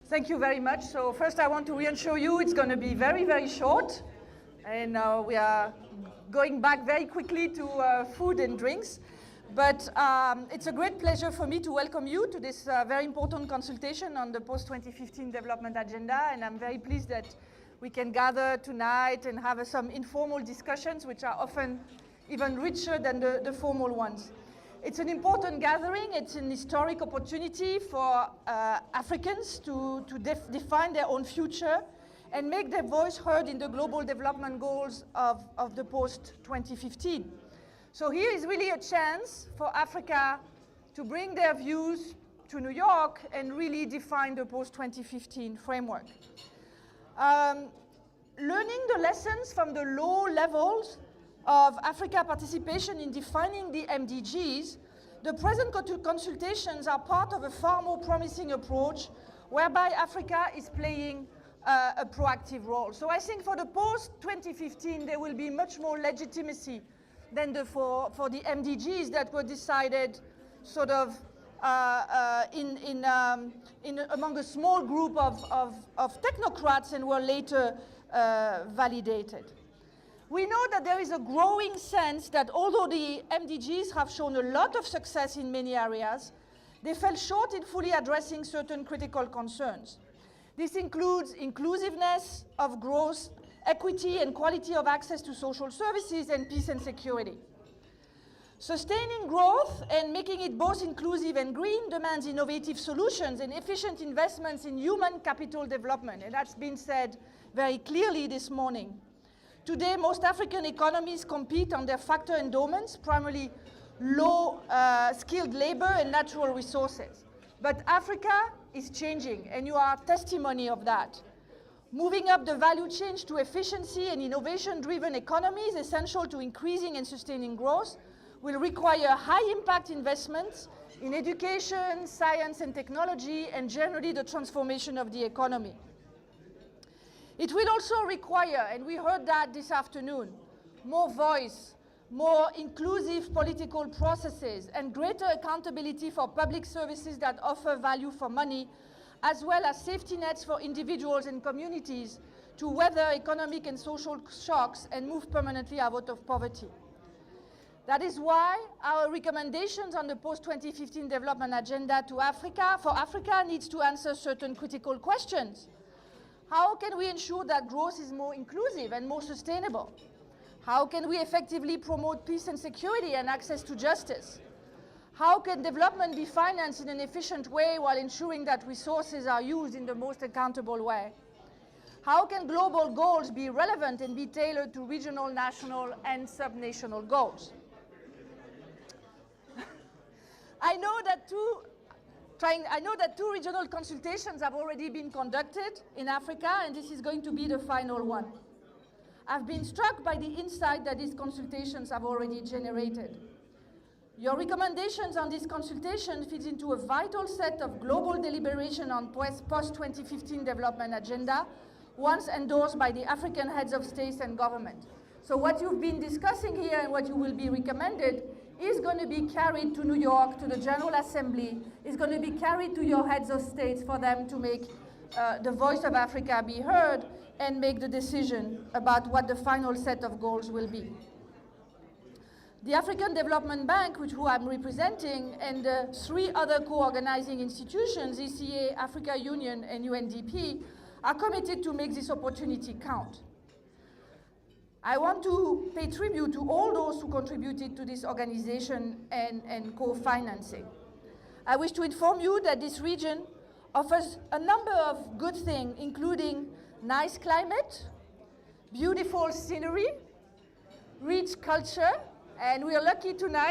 Thank you very much. So first I want to reassure you it's going to be very, very short. And we are going back very quickly to food and drinks. But it's a great pleasure for me to welcome you to this very important consultation on the post-2015 development agenda. And I'm very pleased that we can gather tonight and have some informal discussions, which are often even richer than the formal ones. It's an important gathering. It's an historic opportunity for Africans to define their own future and make their voice heard in the global development goals of the post-2015. So here is really a chance for Africa to bring their views to New York and really define the post-2015 framework. Learning the lessons from the low levels of Africa participation in defining the MDGs, the present consultations are part of a far more promising approach whereby Africa is playing a proactive role. So I think for the post-2015 there will be much more legitimacy than for the MDGs that were decided sort of among a small group of technocrats and were later validated. We know that there is a growing sense that although the MDGs have shown a lot of success in many areas, they fell short in fully addressing certain critical concerns. This includes inclusiveness of growth, equity and quality of access to social services, and peace and security. Sustaining growth and making it both inclusive and green demands innovative solutions and efficient investments in human capital development, and that's been said very clearly this morning. Today, most African economies compete on their factor endowments, primarily low-skilled labor and natural resources. But Africa is changing, and you are testimony of that. Moving up the value chain to efficiency and innovation-driven economies essential to increasing and sustaining growth will require high-impact investments in education, science and technology, and generally the transformation of the economy. It will also require, and we heard that this afternoon, more voice, more inclusive political processes, and greater accountability for public services that offer value for money, as well as safety nets for individuals and communities to weather economic and social shocks and move permanently out of poverty. That is why our recommendations on the post-2015 development agenda for Africa needs to answer certain critical questions. How can we ensure that growth is more inclusive and more sustainable? How can we effectively promote peace and security and access to justice? How can development be financed in an efficient way while ensuring that resources are used in the most accountable way? How can global goals be relevant and be tailored to regional, national, and subnational goals? I know that two regional consultations have already been conducted in Africa, and this is going to be the final one. I've been struck by the insight that these consultations have already generated. Your recommendations on this consultation fit into a vital set of global deliberation on post-2015 development agenda, once endorsed by the African heads of states and government. So what you've been discussing here and what you will be recommended is going to be carried to New York, to the General Assembly, is going to be carried to your heads of states for them to make the voice of Africa be heard and make the decision about what the final set of goals will be. The African Development Bank, who I'm representing, and the three other co-organizing institutions, ECA, Africa Union, and UNDP, are committed to make this opportunity count. I want to pay tribute to all those who contributed to this organization and co-financing. I wish to inform you that this region offers a number of good things, including nice climate, beautiful scenery, rich culture, and we are lucky tonight